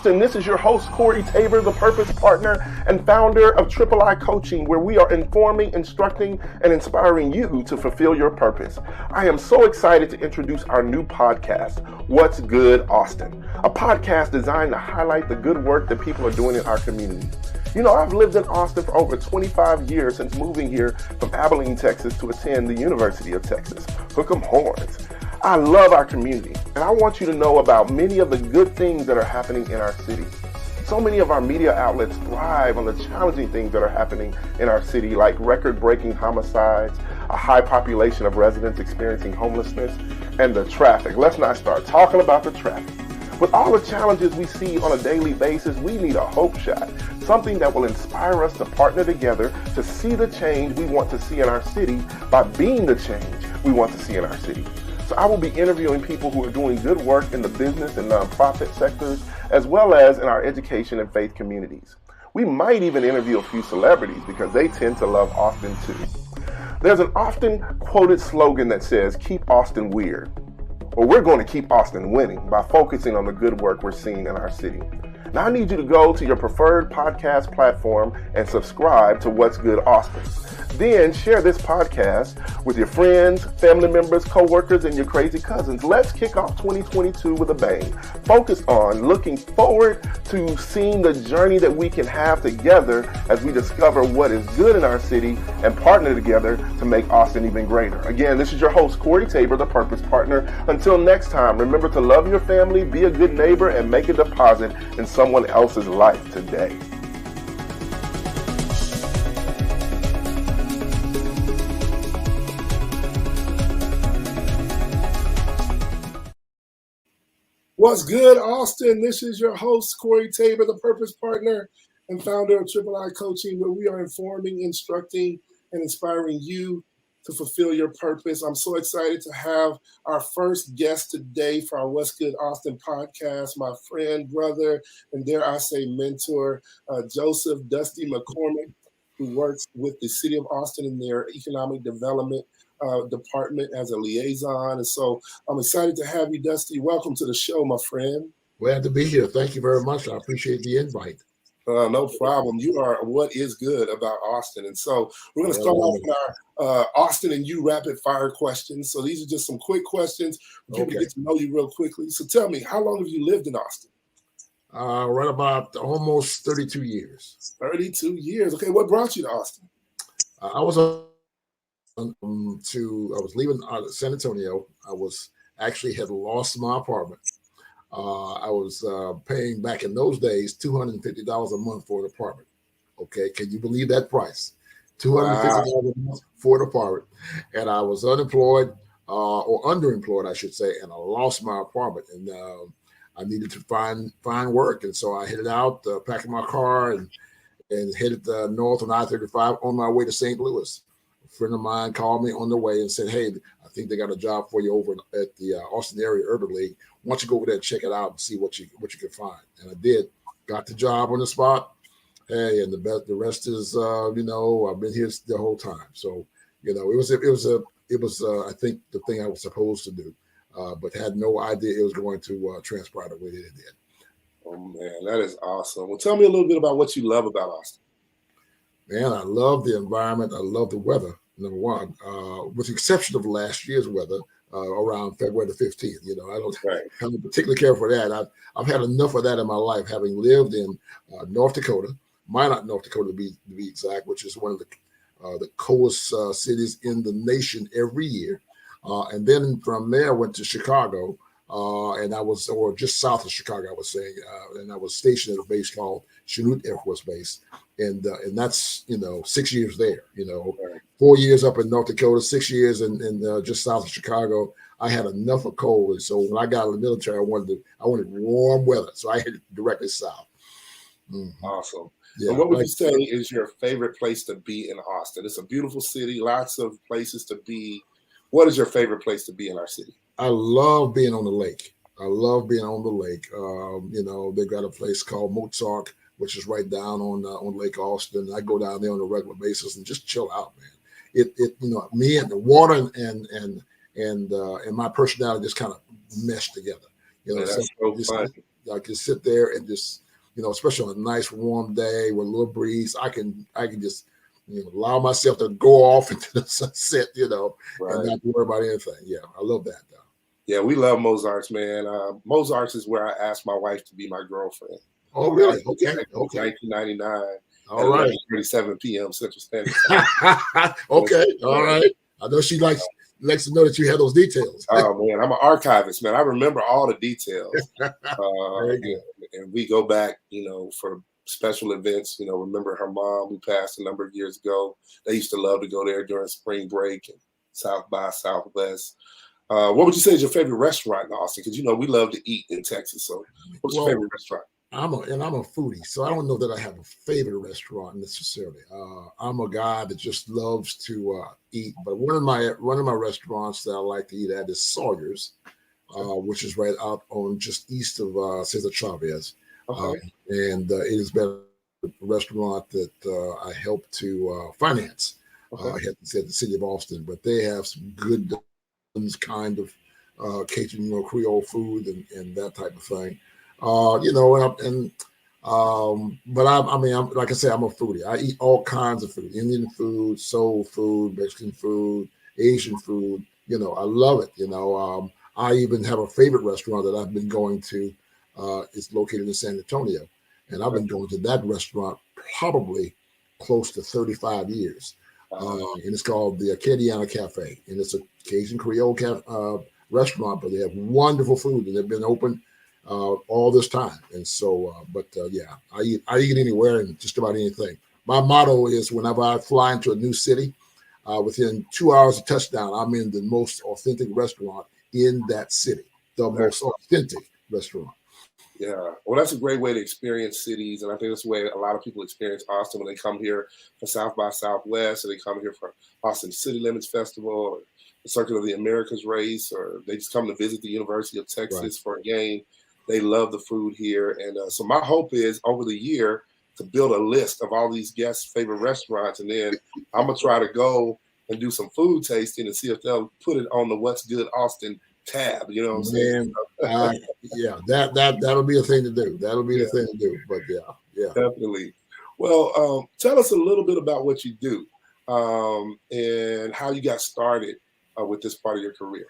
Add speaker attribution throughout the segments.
Speaker 1: Austin. This is your host, Corey Tabor, the Purpose Partner and founder of I Coaching, where we are informing, instructing, and inspiring you to fulfill your purpose. I am so excited to introduce our new podcast, What's Good, Austin, a podcast designed to highlight the good work that people are doing in our community. You know, I've lived in Austin for over 25 years since moving here from Abilene, Texas to attend the University of Texas. Hook 'em horns. I love our community, and I want you to know about many of the good things that are happening in our city. So many of our media outlets thrive on the challenging things that are happening in our city, like record-breaking homicides, a high population of residents experiencing homelessness, and the traffic. Let's not start talking about the traffic. With all the challenges we see on a daily basis, we need a hope shot, something that will inspire us to partner together to see the change we want to see in our city by being the change we want to see in our city. So I will be interviewing people who are doing good work in the business and nonprofit sectors, as well as in our education and faith communities. We might even interview a few celebrities because they tend to love Austin too. There's an often quoted slogan that says, "Keep Austin weird." Well, we're going to keep Austin winning by focusing on the good work we're seeing in our city. Now I need you to go to your preferred podcast platform and subscribe to What's Good Austin. Then share this podcast with your friends, family members, co-workers, and your crazy cousins. Let's kick off 2022 with a bang. Focus on looking forward to seeing the journey that we can have together as we discover what is good in our city and partner together to make Austin even greater. Again, this is your host, Corey Tabor, the Purpose Partner. Until next time, remember to love your family, be a good neighbor, and make a deposit in someone else's life today. What's good, Austin? This is your host, Corey Tabor, the Purpose Partner and founder of I Coaching, where we are informing, instructing, and inspiring you to fulfill your purpose. I'm so excited to have our first guest today for our What's Good Austin podcast, my friend, brother, and dare I say mentor, Joseph Dusty McCormick, who works with the city of Austin in their economic development department as a liaison. And so I'm excited to have you, Dusty. Welcome to the show, my friend.
Speaker 2: Glad to be here. Thank you very much. I appreciate the invite.
Speaker 1: No problem. You are what is good about Austin. And so we're going to start off with our Austin and you rapid fire questions. So these are just some quick questions for people to get to know you real quickly. So tell me, how long have you lived in Austin?
Speaker 2: Right about almost 32 years.
Speaker 1: 32 years. Okay. What brought you to Austin?
Speaker 2: I was leaving San Antonio. I was actually had lost my apartment. I was paying back in those days $250 a month for an apartment. Okay, can you believe that price? $250 a month for an apartment, and I was unemployed or underemployed, I should say, and I lost my apartment, and I needed to find work, and so I headed out, packing my car, and headed north on I-35 on my way to St. Louis. A friend of mine called me on the way and said, "Hey, I think they got a job for you over at the Austin Area Urban League. Why don't you go over there and check it out and see what you can find?" And I did. Got the job on the spot. Hey, and the rest is I've been here the whole time. So it was I think the thing I was supposed to do, but had no idea it was going to transpire the way that it did.
Speaker 1: Oh man, that is awesome. Well, tell me a little bit about what you love about Austin.
Speaker 2: Man, I love the environment. I love the weather, number one, with the exception of last year's weather around February the 15th. I don't particularly care for that. I've had enough of that in my life, having lived in North Dakota, Minot, North Dakota to be exact, which is one of the coldest cities in the nation every year. And then from there, I went to Chicago, and I was, or just south of Chicago, I was saying, and I was stationed at a base called Chanute Air Force Base. And that's, 6 years there, 4 years up in North Dakota, 6 years in just south of Chicago. I had enough of cold. And so when I got out of the military, I wanted warm weather. So I headed directly south.
Speaker 1: Mm-hmm. Awesome. Yeah, and what would you say is your favorite place to be in Austin? It's a beautiful city, lots of places to be. What is your favorite place to be in our city?
Speaker 2: I love being on the lake. They got a place called Mozart, which is right down on Lake Austin. I go down there on a regular basis and just chill out, man. Me and the water and my personality just kind of mesh together.
Speaker 1: That's so fun.
Speaker 2: I can sit there and just, especially on a nice warm day with a little breeze, I can just, allow myself to go off into the sunset, and not worry about anything. Yeah, I love that though.
Speaker 1: Yeah, we love Mozart's, man. Mozart's is where I asked my wife to be my girlfriend.
Speaker 2: Oh, really? Okay.
Speaker 1: 1999.
Speaker 2: All right.
Speaker 1: 37 p.m. Central Standard Time.
Speaker 2: Okay. All right. I know she likes to know that you have those details.
Speaker 1: Oh man, I'm an archivist, man. I remember all the details.
Speaker 2: Very good.
Speaker 1: And we go back, for special events. Remember her mom who passed a number of years ago. They used to love to go there during spring break and South by Southwest. What would you say is your favorite restaurant in Austin? Because we love to eat in Texas. So, what's your favorite restaurant?
Speaker 2: I'm a foodie, so I don't know that I have a favorite restaurant necessarily. I'm a guy that just loves to eat. But one of my restaurants that I like to eat at is Sawyer's, which is right out on just east of Cesar Chavez.
Speaker 1: Okay.
Speaker 2: And it has been a restaurant that I helped to finance.
Speaker 1: Okay.
Speaker 2: I had to say the city of Austin, but they have some good kind of Cajun, Creole food and that type of thing. But I'm like I said, I'm a foodie. I eat all kinds of food: Indian food, soul food, Mexican food, Asian food. I love it. I even have a favorite restaurant that I've been going to. It's located in San Antonio, and I've been going to that restaurant probably close to 35 years. And it's called the Acadiana Cafe, and it's a Cajun Creole restaurant, but they have wonderful food, and they've been open all this time. And so, I eat anywhere and just about anything. My motto is whenever I fly into a new city, within 2 hours of touchdown, I'm in the most authentic restaurant in that city, most authentic restaurant.
Speaker 1: Yeah, well, that's a great way to experience cities, and I think that's the way a lot of people experience Austin when they come here for South by Southwest, or they come here for Austin City Limits Festival, or the Circuit of the Americas race, or they just come to visit the University of Texas for a game. They love the food here, and so my hope is over the year to build a list of all these guests' favorite restaurants, and then I'm gonna try to go and do some food tasting and see if they'll put it on the What's Good Austin tab. You know what I'm saying?
Speaker 2: Yeah, that'll be a thing to do. That'll be the thing to do. But yeah,
Speaker 1: definitely. Well, tell us a little bit about what you do and how you got started with this part of your career.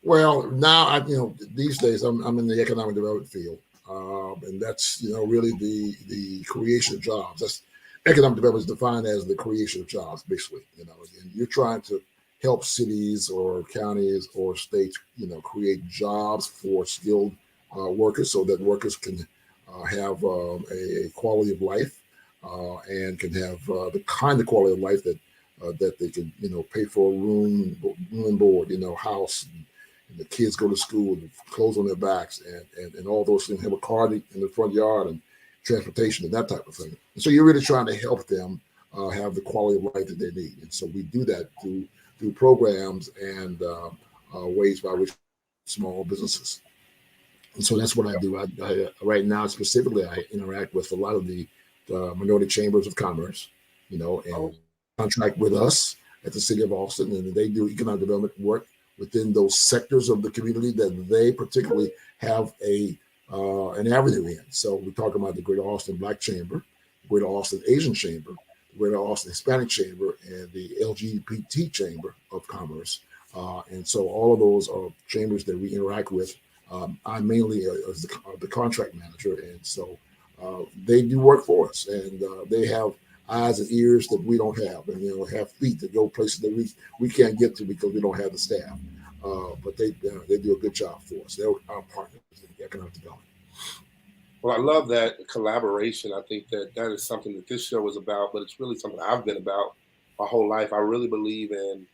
Speaker 2: Well, now these days I'm in the economic development field, and that's really the creation of jobs. That's economic development is defined as the creation of jobs, basically. And you're trying to help cities or counties or states, create jobs for skilled workers, so that workers can have a quality of life and can have the kind of quality of life that they can, pay for a room and board, house, and the kids go to school, and clothes on their backs, and all those things. Have a car in the front yard and transportation and that type of thing. And so you're really trying to help them have the quality of life that they need. And so we do that through programs and ways by which small businesses. And so that's what I do. I right now specifically, I interact with a lot of the minority chambers of commerce, and contract with us at the city of Austin, and they do economic development work within those sectors of the community that they particularly have an avenue in. So we talk about the Greater Austin Black Chamber, Greater Austin Asian Chamber, Greater Austin Hispanic Chamber, and the LGBT Chamber of Commerce. And so all of those are chambers that we interact with. I'm mainly as the contract manager, and so they do work for us, and they have eyes and ears that we don't have, and have feet that go places that we can't get to because we don't have the staff. But they do a good job for us. They're our partners in economic development.
Speaker 1: Well, I love that collaboration. I think that is something that this show is about, but it's really something I've been about my whole life. I really believe in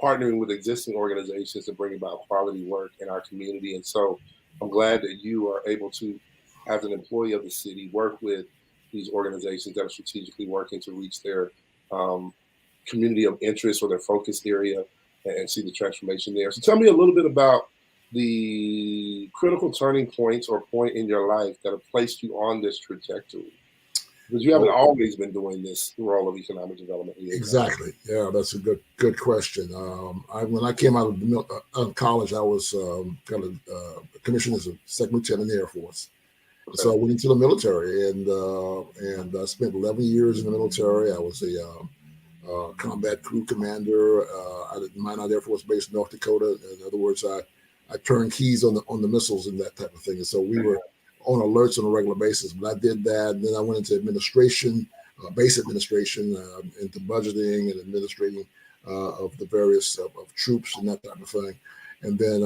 Speaker 1: partnering with existing organizations to bring about quality work in our community. And so I'm glad that you are able to, as an employee of the city, work with these organizations that are strategically working to reach their community of interest or their focus area and see the transformation there. So tell me a little bit about the critical turning points or point in your life that have placed you on this trajectory. Because you haven't always been doing this role of economic development liaison.
Speaker 2: Exactly. Yeah, that's a good question. When I came out of college, I was commissioned as a second lieutenant in the Air Force. Okay. So I went into the military, and I spent 11 years in the military. I was a combat crew commander out at Minot Air Force Base, North Dakota. In other words, I turned keys on the missiles and that type of thing. And so we were on alerts on a regular basis. But I did that, and then I went into administration, base administration, into budgeting and administrating of the various of troops and that type of thing. And then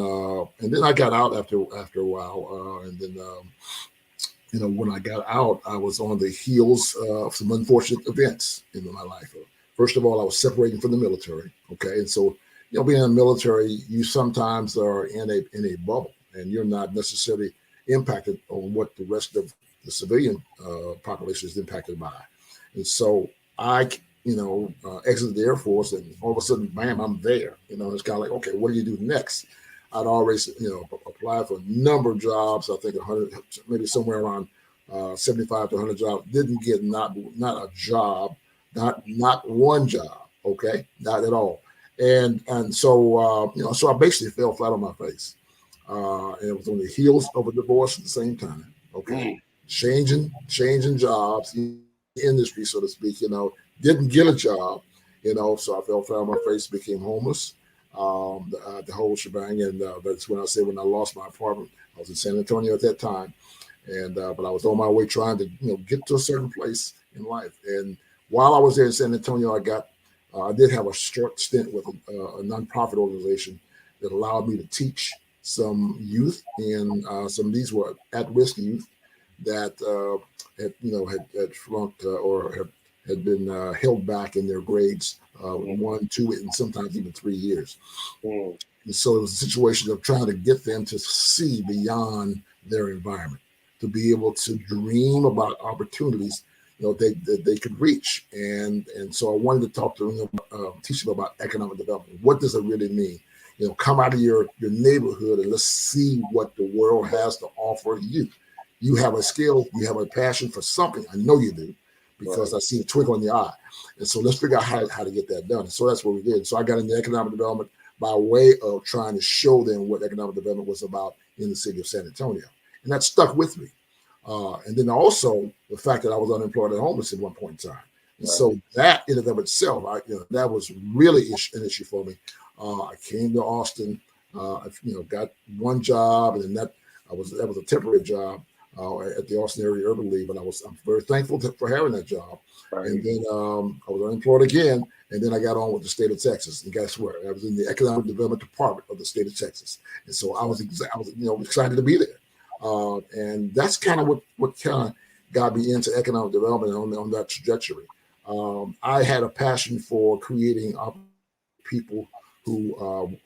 Speaker 2: I got out after a while, and then. When I got out, I was on the heels of some unfortunate events in my life. First of all, I was separating from the military. Okay, and so being in the military, you sometimes are in a bubble, and you're not necessarily impacted on what the rest of the civilian population is impacted by. And so I, exited the Air Force, and all of a sudden, bam, I'm there. It's kind of like, okay, what do you do next? I'd always, applied for a number of jobs. I think 100, maybe somewhere around 75 to 100 jobs. Didn't get not a job, not one job. Okay, not at all. And so so I basically fell flat on my face. And it was on the heels of a divorce at the same time. Okay, changing jobs, industry, so to speak. Didn't get a job. So I fell flat on my face, became homeless. The whole shebang, and that's when I lost my apartment. I was in San Antonio at that time, and but I was on my way trying to get to a certain place in life. And while I was there in San Antonio, I did have a short stint with a nonprofit organization that allowed me to teach some youth, and some of these were at-risk youth that had flunked or had been held back in their grades. 1, 2, and sometimes even 3 years. And so it was a situation of trying to get them to see beyond their environment, to be able to dream about opportunities that they could reach. And so I wanted to talk to them, teach them about economic development. What does it really mean? Come out of your neighborhood and let's see what the world has to offer you. You have a skill, you have a passion for something. I know you do, because I see a twinkle in your eye. And so let's figure out how to get that done. So that's what we did. So I got into economic development by way of trying to show them what economic development was about in the city of San Antonio. And that stuck with me. And then also the fact that I was unemployed and homeless at one point in time. And so that in and of itself, that was really an issue for me. I came to Austin, got one job, and then that was a temporary job. At the Austin Area Urban League, but I'm very thankful for having that job. Right. And then I was unemployed again, and then I got on with the state of Texas. And guess what? I was in the Economic Development Department of the state of Texas, and so I was excited to be there. And that's kind of what kind of got me into economic development on that trajectory. I had a passion for creating people who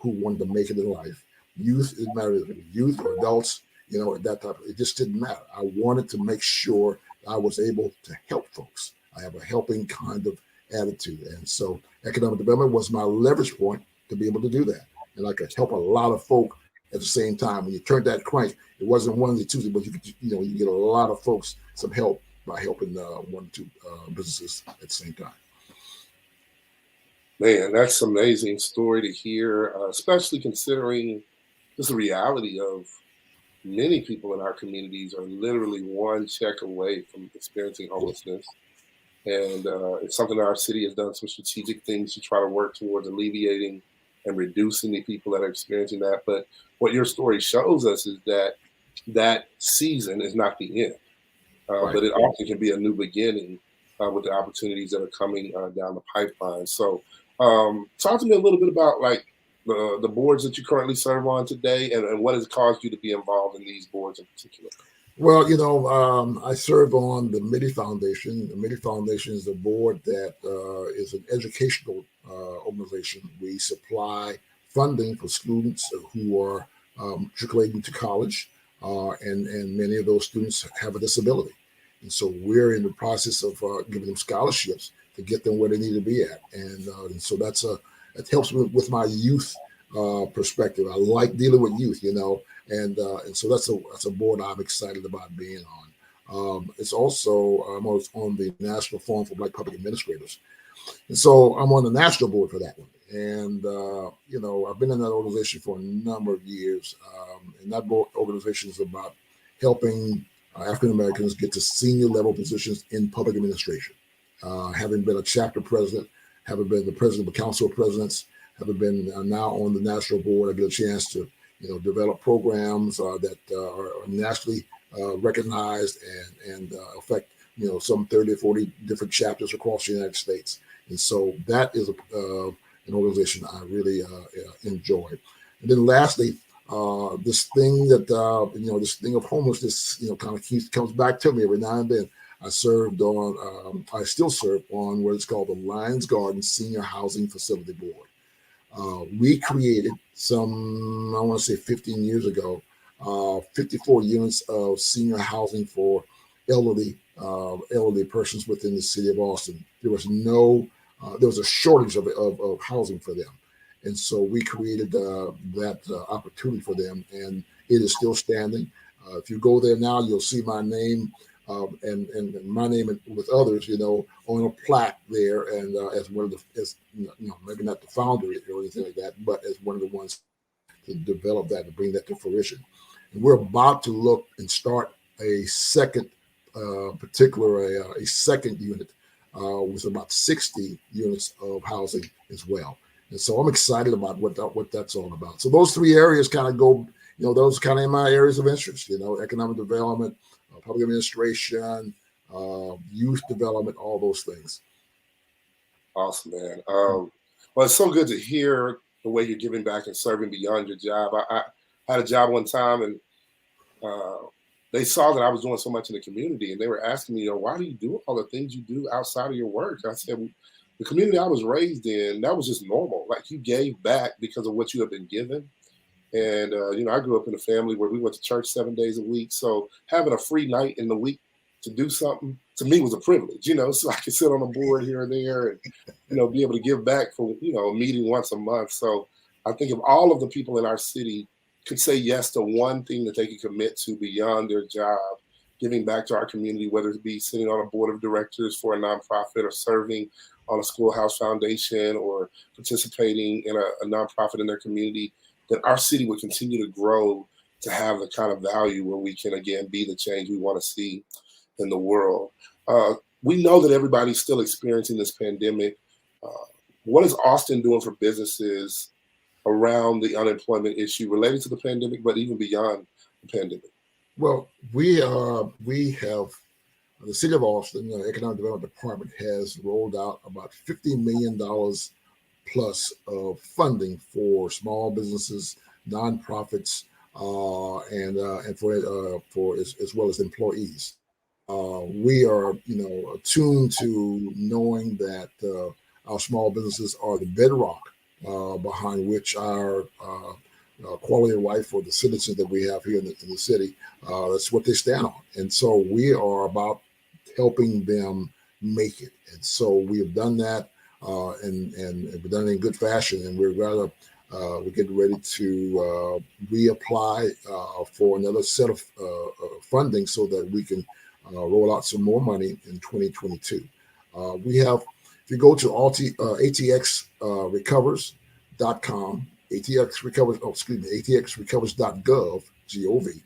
Speaker 2: wanted to make it in life. Youth, it matters, youth or adults. At that time, it just didn't matter. I wanted to make sure I was able to help folks. I have a helping kind of attitude. And so economic development was my leverage point to be able to do that. And I could help a lot of folk at the same time. When you turned that crank, it wasn't one of the two, but you get a lot of folks some help by helping 1 or 2 businesses at the same time.
Speaker 1: Man, that's an amazing story to hear, especially considering just the reality of many people in our communities are literally one check away from experiencing homelessness. And it's something that our city has done some strategic things to try to work towards alleviating and reducing the people that are experiencing that. But what your story shows us is that season is not the end, but it often can be a new beginning with the opportunities that are coming down the pipeline. So talk to me a little bit about the boards that you currently serve on today, and what has caused you to be involved in these boards in particular?
Speaker 2: Well, I serve on the Mitty Foundation. The Mitty Foundation is a board that is an educational organization. We supply funding for students who are matriculating to college, and many of those students have a disability. And so we're in the process of giving them scholarships to get them where they need to be at. And so it helps me with my youth perspective. I like dealing with youth, and so that's a board I'm excited about being It's also I'm on the National Forum for Black Public Administrators, and so I'm on the national board for that one. And I've been in that organization for a number of years, and that organization is about helping African Americans get to senior level positions in public administration. Having been a chapter president, having been the president of the Council of Presidents, having been now on the national board, I get a chance to develop programs that are nationally recognized and affect some 30 or 40 different chapters across the United States. And so that is an organization I really enjoy. And then lastly, this thing this thing of homelessness, kind of comes back to me every now and then. I still serve on what is called the Lions Garden Senior Housing Facility Board. We created I want to say 15 years ago, 54 units of senior housing for elderly persons within the city of Austin. There was a shortage of housing for them. And so we created that opportunity for them, and it is still standing. If you go there now, you'll see my name and my name with others, on a plaque there, and as one of maybe not the founder or anything like that, but as one of the ones to develop that and bring that to fruition. And we're about to look and start a second a second unit with about 60 units of housing as well. And so I'm excited about what that's all about. So those three areas kind of go, those kind of in my areas of interest, economic development, public administration, youth development, all those things.
Speaker 1: Awesome, man. Well, it's so good to hear the way you're giving back and serving beyond your job. I had a job one time, and they saw that I was doing so much in the community, and they were asking me, why do you do all the things you do outside of your work? I said, the community I was raised in, that was just normal. Like, you gave back because of what you have been given. And, I grew up in a family where we went to church 7 days a week. So having a free night in the week to do something, to me, was a privilege, so I could sit on a board here and there and, be able to give back for, a meeting once a month. So I think if all of the people in our city could say yes to one thing that they could commit to beyond their job, giving back to our community, whether it be sitting on a board of directors for a nonprofit or serving on a schoolhouse foundation or participating in a nonprofit in their community, that our city would continue to grow to have the kind of value where we can, again, be the change we want to see in the world. We know that everybody's still experiencing this pandemic. What is Austin doing for businesses around the unemployment issue related to the pandemic, but even beyond the pandemic?
Speaker 2: Well, we have the City of Austin, Economic Development Department has rolled out about $50 million plus of funding for small businesses, nonprofits, and for as well as employees. We are, attuned to knowing that our small businesses are the bedrock behind which our quality of life for the citizens that we have here in the city. That's what they stand on. And so we are about helping them make it. And so we have done that and we've done it in good fashion. And we're getting ready to reapply for another set of funding so that we can roll out some more money in 2022. We have, if you go to atxrecovers.com, atxrecovers.gov, G-O-V,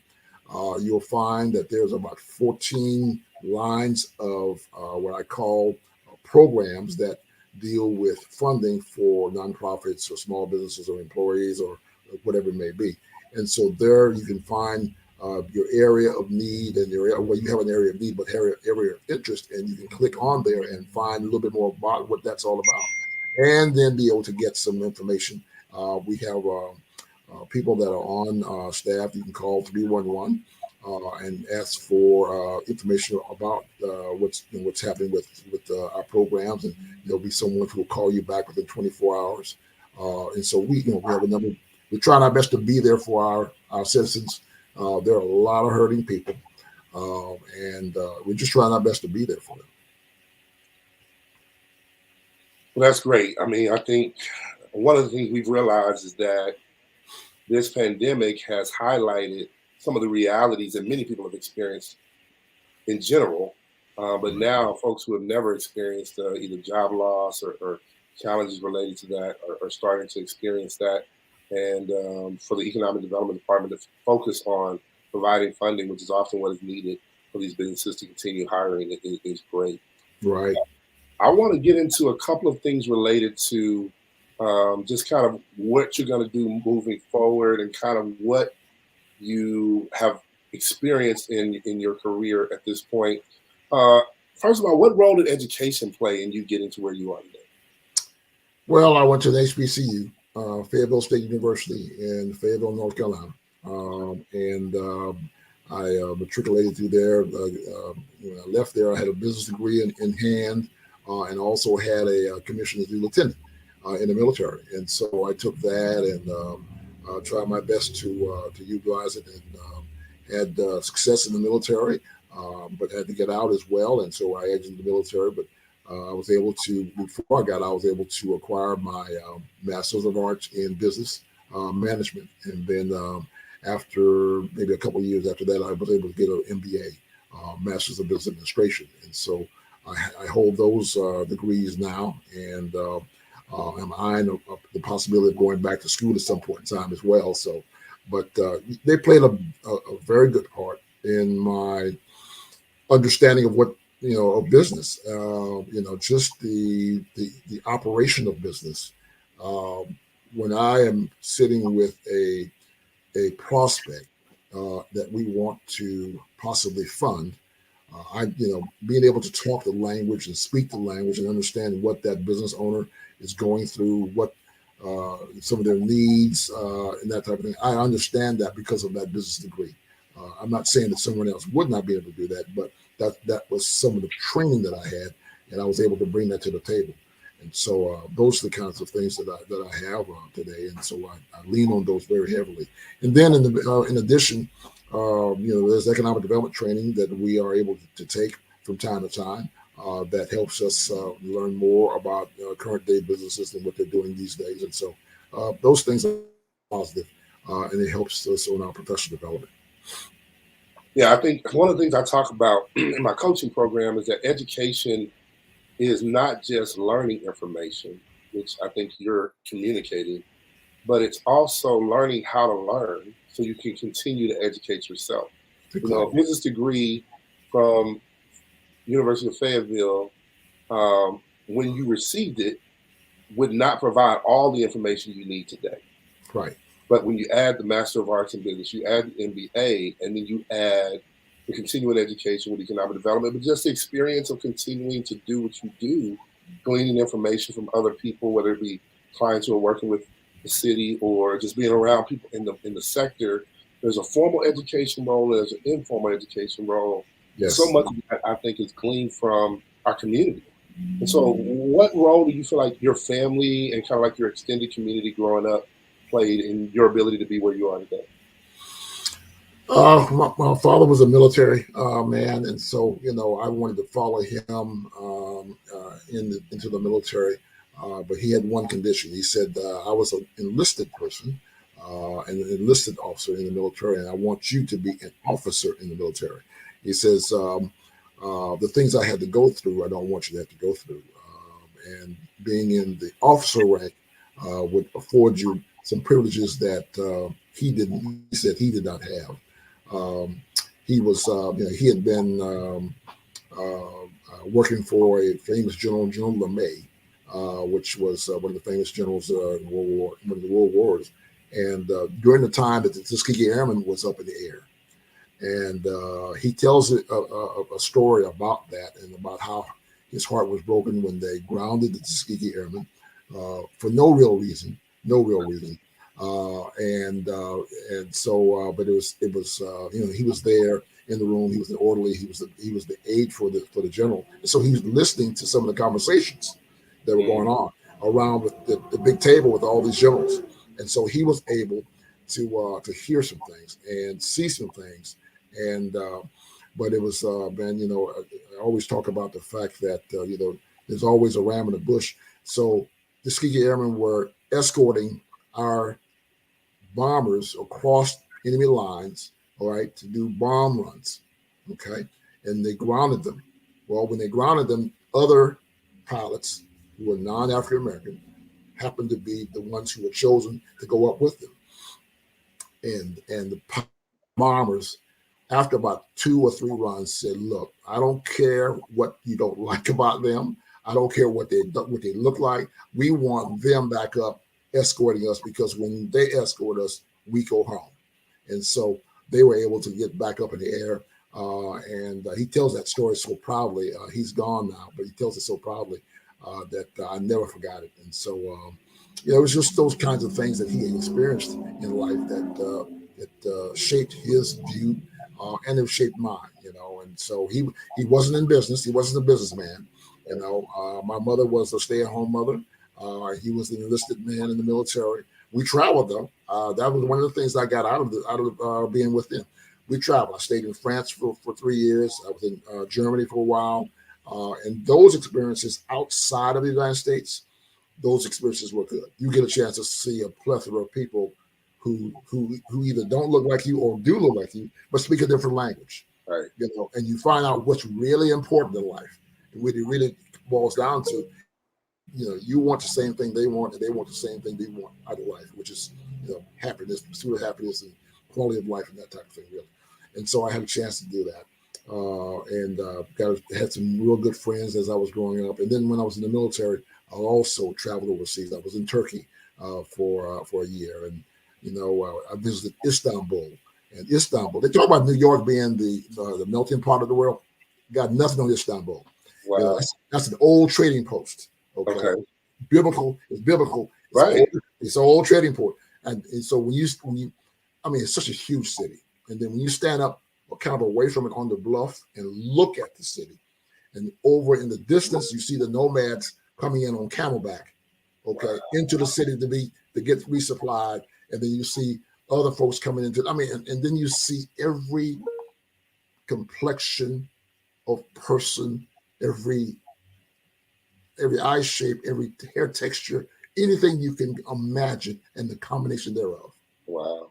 Speaker 2: you'll find that there's about 14 lines of what I call programs that deal with funding for nonprofits or small businesses or employees or whatever it may be. And so there you can find your area of need and you have an area of need, but area of interest, and you can click on there and find a little bit more about what that's all about, and then be able to get some information. We have people that are on staff. You can call 311 and ask for information about what's happening with our programs, and there'll be someone who will call you back within 24 hours. And so we have a number. We're trying our best to be there for our citizens. There are a lot of hurting people, and we're just trying our best to be there for them.
Speaker 1: Well, that's great. I mean, I think one of the things we've realized is that this pandemic has highlighted some of the realities that many people have experienced in general. But now folks who have never experienced either job loss or challenges related to that are starting to experience that. And for the Economic Development Department to focus on providing funding, which is often what is needed for these businesses to continue hiring, is great.
Speaker 2: Right.
Speaker 1: I want to get into a couple of things related to just kind of what you're going to do moving forward and kind of what you have experienced in your career at this point. Uh, First of all, what role did education play in you getting to where you are today?
Speaker 2: Well, I went to the HBCU, Fayetteville State University in Fayetteville, North Carolina, and I matriculated through there. When I left there, I had a business degree in hand, and also had a commission as a lieutenant in the military. And so I took that and tried my best to utilize it, and had success in the military, but had to get out as well. And so I exited the military, but I was able to, before I got out, I was able to acquire my Master's of Arts in Business Management. And then after maybe a couple of years after that, I was able to get an MBA, Master's of Business Administration. And so I hold those degrees now, and I'm eyeing the possibility of going back to school at some point in time as well. So, but they played a very good part in my understanding of what, of business, just the operation of business. When I am sitting with a prospect that we want to possibly fund, being able to talk the language and speak the language and understand what that business owner is going through, what some of their needs and that type of thing. I understand that because of that business degree. I'm not saying that someone else would not be able to do that, but that was some of the training that I had, and I was able to bring that to the table. And so those are the kinds of things that I have today, and so I lean on those very heavily. And then in addition, there's economic development training that we are able to take from time to time that helps us learn more about current day businesses and what they're doing these days. And so those things are positive, and it helps us on our professional development.
Speaker 1: Yeah, I think one of the things I talk about in my coaching program is that education is not just learning information, which I think you're communicating, but it's also learning how to learn so you can continue to educate yourself.
Speaker 2: Exactly.
Speaker 1: A business degree from University of Fayetteville, when you received it, would not provide all the information you need today.
Speaker 2: Right.
Speaker 1: But when you add the Master of Arts in Business, you add the MBA, and then you add the continuing education with economic development, but just the experience of continuing to do what you do, gleaning information from other people, whether it be clients who are working with the city or just being around people in the sector. There's a formal education role, there's an informal education role.
Speaker 2: Yes.
Speaker 1: So much of that, I think, is gleaned from our community. And so what role do you feel like your family and kind of like your extended community growing up played in your ability to be where you are today?
Speaker 2: My father was a military man, and so I wanted to follow him into the military. But he had one condition. He said, "I was an enlisted person, an enlisted officer in the military, and I want you to be an officer in the military." He says, "The things I had to go through, I don't want you to have to go through." And being in the officer rank would afford you some privileges that he didn't. He said he did not have. He was, he had been working for a famous general, General LeMay, which was one of the famous generals in one of the World Wars. And during the time that the Tuskegee Airmen was up in the air, and he tells a story about that and about how his heart was broken when they grounded the Tuskegee Airmen for no real reason. And so, but it was he was there in the room. He was the orderly. He was the aide for the general. And so he was listening to some of the conversations that were going on around with the big table with all these generals. And so he was able to hear some things and see some things. And but it was I always talk about the fact that there's always a ram in the bush. So the Tuskegee Airmen were escorting our bombers across enemy lines, all right, to do bomb runs, okay? and they grounded them. Well, when they grounded them, other pilots who were non-African American happened to be the ones who were chosen to go up with them. And the bombers, after about 2 or 3 runs, said, "Look, I don't care what you don't like about them. I don't care what they look like. We want them back up escorting us, because when they escort us, we go home." And so they were able to get back up in the air. And he tells that story so proudly. He's gone now, but he tells it so proudly that I never forgot it. And so, it was just those kinds of things that he experienced in life that shaped his view, and it shaped mine. And so he wasn't in business. He wasn't a businessman. My mother was a stay-at-home mother. He was an enlisted man in the military. We traveled though. That was one of the things I got out of being with him. We traveled. I stayed in France for 3 years. I was in Germany for a while. And those experiences outside of the United States, those experiences were good. You get a chance to see a plethora of people who either don't look like you or do look like you, but speak a different language.
Speaker 1: Right.
Speaker 2: And you find out what's really important in life. What it really boils down to, you want the same thing they want, and they want the same thing they want out of life, which is, happiness, pursuit of happiness, and quality of life, and that type of thing, really. And so I had a chance to do that, and had some real good friends as I was growing up. And then when I was in the military, I also traveled overseas. I was in Turkey for a year, and I visited Istanbul. And Istanbul, they talk about New York being the melting pot of the world. Got nothing on Istanbul.
Speaker 1: Wow.
Speaker 2: That's an old trading post. Okay. Biblical. It's biblical.
Speaker 1: Right.
Speaker 2: It's an old trading port. And so when you, it's such a huge city. And then when you stand up kind of away from it on the bluff and look at the city, and over in the distance, you see the nomads coming in on camelback, into the city to get resupplied. And then you see other folks coming into, and then you see every complexion of person, every eye shape, every hair texture, anything you can imagine, and the combination thereof.
Speaker 1: Wow!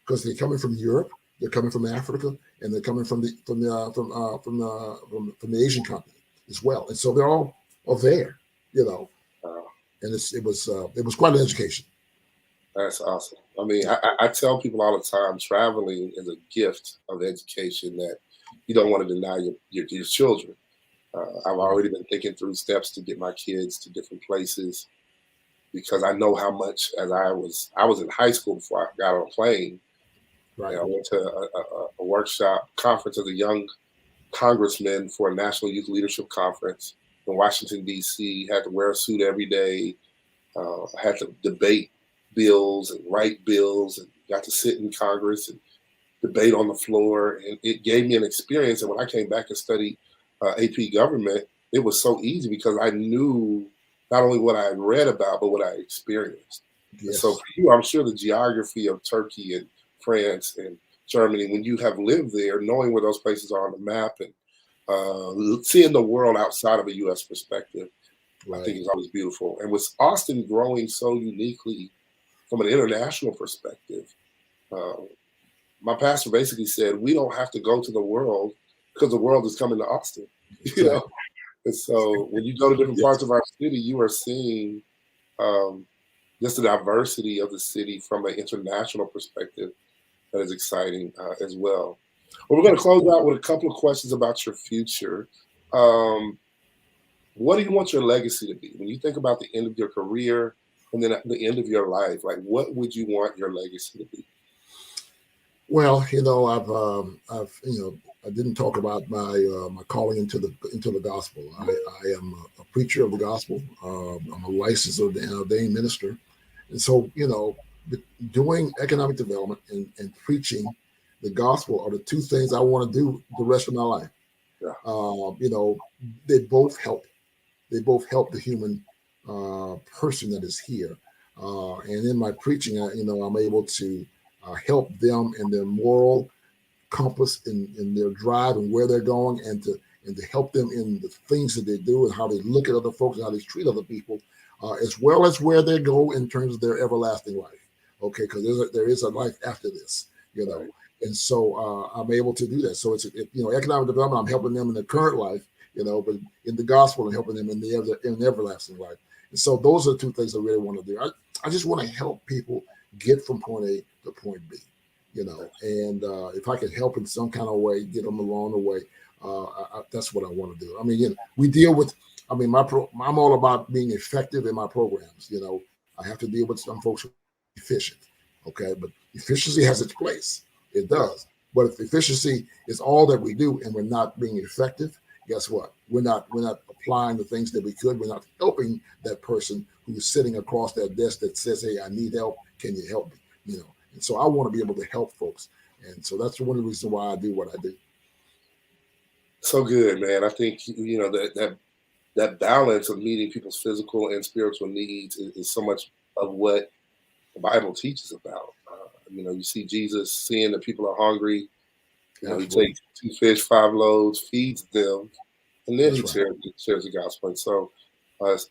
Speaker 2: Because they're coming from Europe, they're coming from Africa, and they're coming from the Asian continent as well. And so they're all there, Wow. And it was quite an education.
Speaker 1: That's awesome. I tell people all the time, traveling is a gift of education that you don't want to deny your children. I've already been thinking through steps to get my kids to different places, because I know how much, as I was in high school before I got on a plane. Right. I went to a workshop conference as a young congressman for a National Youth Leadership Conference in Washington, D.C. Had to wear a suit every day. I had to debate bills and write bills, and got to sit in Congress and debate on the floor. And it gave me an experience. And when I came back and studied AP government, it was so easy because I knew not only what I had read about, but what I experienced. Yes. So for you, I'm sure the geography of Turkey and France and Germany, when you have lived there, knowing where those places are on the map and seeing the world outside of a U.S. perspective, right, I think is always beautiful. And with Austin growing so uniquely from an international perspective, my pastor basically said, we don't have to go to the world because the world is coming to Austin. And so when you go to different parts of our city, you are seeing just the diversity of the city from an international perspective that is exciting as well. Well, we're going to close out with a couple of questions about your future. What do you want your legacy to be? When you think about the end of your career and then at the end of your life, like what would you want your legacy to be?
Speaker 2: Well, I didn't talk about my calling into the gospel. I am a preacher of the gospel. I'm a licensed and ordained minister, and so doing economic development and preaching the gospel are the two things I want to do the rest of my life. Yeah. They both help. They both help the human person that is here, and in my preaching, I'm able to help them in their moral compass, in their drive and where they're going, and to help them in the things that they do and how they look at other folks and how they treat other people, as well as where they go in terms of their everlasting life. Okay, because there is a life after this, And so I'm able to do that. So it's economic development. I'm helping them in their current life, but in the gospel and helping them in the everlasting life. And so those are the two things I really want to do. I just want to help people get from point A to point B, and if I can help in some kind of way, get them along the way, that's what I want to do. I mean, we deal with. I mean, I'm all about being effective in my programs. I have to deal with some folks who are efficient, okay, but efficiency has its place. It does. But if efficiency is all that we do and we're not being effective, guess what? We're not applying the things that we could. We're not helping that person who's sitting across that desk that says, "Hey, I need help. Can you help me?" And so I want to be able to help folks. And so that's one of the reasons why I do what I do.
Speaker 1: So good, man. I think that balance of meeting people's physical and spiritual needs is so much of what the Bible teaches about. You see Jesus seeing that people are hungry. He takes 2 fish, 5 loaves, feeds them, and then he shares the gospel. And so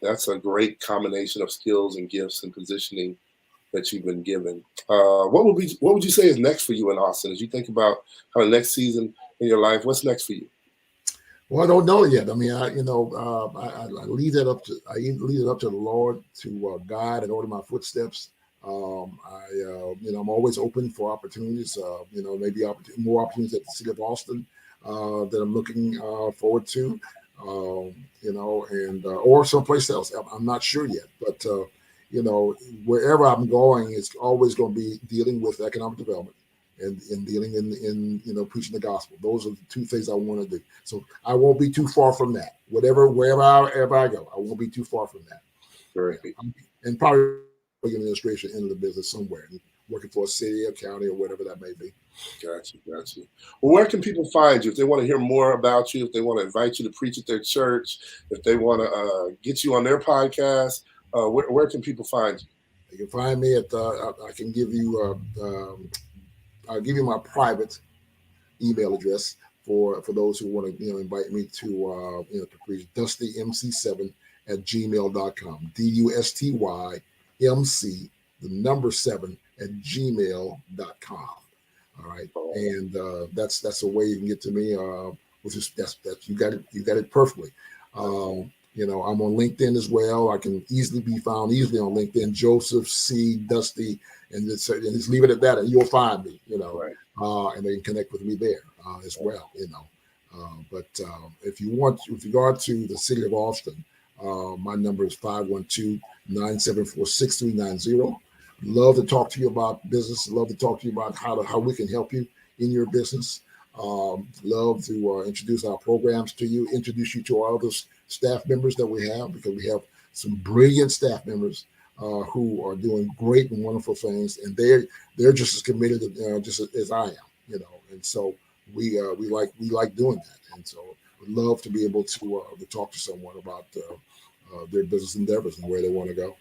Speaker 1: that's a great combination of skills and gifts and positioning that you've been given. What would you say is next for you in Austin as you think about kind of next season in your life? What's next for you?
Speaker 2: Well, I don't know yet. I mean, I leave it up to the Lord to guide and order my footsteps. I'm always open for opportunities. Maybe more opportunities at the city of Austin that I'm looking forward to. Or someplace else. I'm not sure yet, but wherever I'm going, it's always going to be dealing with economic development and dealing in preaching the gospel. Those are the two things I want to do. So I won't be too far from that. Wherever I go, I won't be too far from that.
Speaker 1: Right.
Speaker 2: And probably administration into the business somewhere, working for a city or county or whatever that may be.
Speaker 1: Gotcha. Well, where can people find you if they want to hear more about you, if they want to invite you to preach at their church, if they want to get you on their podcast? Where can people find you?
Speaker 2: You can find me at. I can give you. I'll give you my private email address for those who want to invite me to preach. DustyMC7@gmail.com. DustyMC7@gmail.com. All right, and that's a way you can get to me. You got it perfectly. I'm on LinkedIn as well. I can easily be found on LinkedIn, Joseph C. Dusty, and just leave it at that, and you'll find me.
Speaker 1: Right.
Speaker 2: And they can connect with me there as well. But if you want, with regard to the city of Austin, my number is 512-974-6390. Love to talk to you about business. Love to talk to you about how we can help you in your business. Love to introduce our programs to you, introduce you to our other staff members that we have, because we have some brilliant staff members who are doing great and wonderful things, and they're just as committed just as I am, And so we like doing that, and so we'd love to be able to talk to someone about their business endeavors and where they want to go.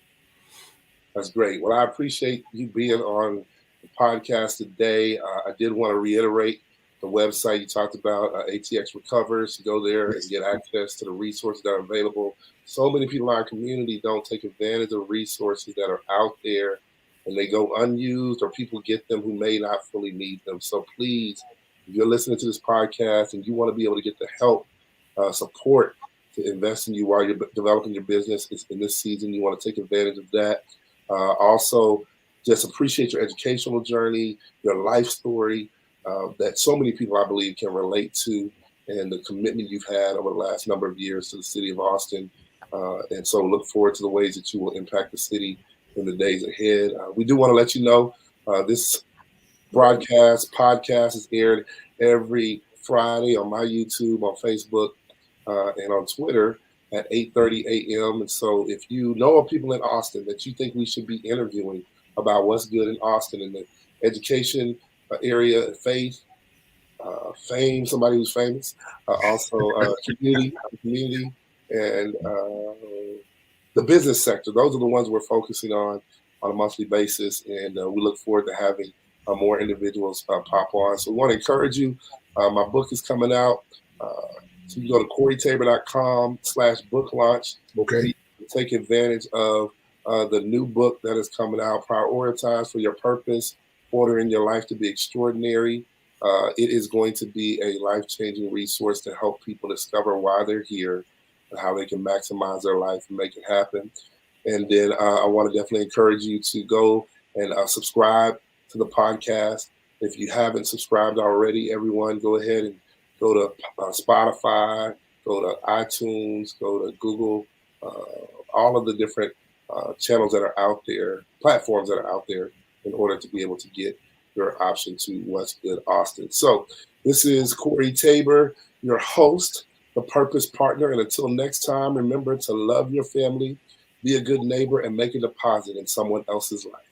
Speaker 1: That's great. Well, I appreciate you being on the podcast today. I did want to reiterate the website you talked about, ATX Recovers. Go there and get access to the resources that are available. So many people in our community don't take advantage of resources that are out there, and they go unused, or people get them who may not fully need them. So please, if you're listening to this podcast and you want to be able to get the help, support to invest in you while you're developing your business in this season, you want to take advantage of that. Also, just appreciate your educational journey, your life story, that so many people, I believe, can relate to, and the commitment you've had over the last number of years to the city of Austin. And so look forward to the ways that you will impact the city in the days ahead. We do want to let you know this podcast is aired every Friday on my YouTube, on Facebook, and on Twitter at 8:30 a.m. And so if you know of people in Austin that you think we should be interviewing about what's good in Austin in the education area, faith, fame, somebody who's famous, also community, and the business sector. Those are the ones we're focusing on a monthly basis, and we look forward to having more individuals pop on. So we want to encourage you. My book is coming out. So you go to CoreyTabor.com/book launch.
Speaker 2: Okay.
Speaker 1: Take advantage of the new book that is coming out, Prioritize for Your Purpose, Ordering Your Life to Be Extraordinary. It is going to be a life-changing resource to help people discover why they're here and how they can maximize their life and make it happen. And then I want to definitely encourage you to go and subscribe to the podcast. If you haven't subscribed already, everyone, go ahead and go to Spotify, go to iTunes, go to Google, all of the different channels that are out there, platforms that are out there, in order to be able to get your option to What's Good Austin. So this is Corey Tabor, your host, the Purpose Partner. And until next time, remember to love your family, be a good neighbor, and make a deposit in someone else's life.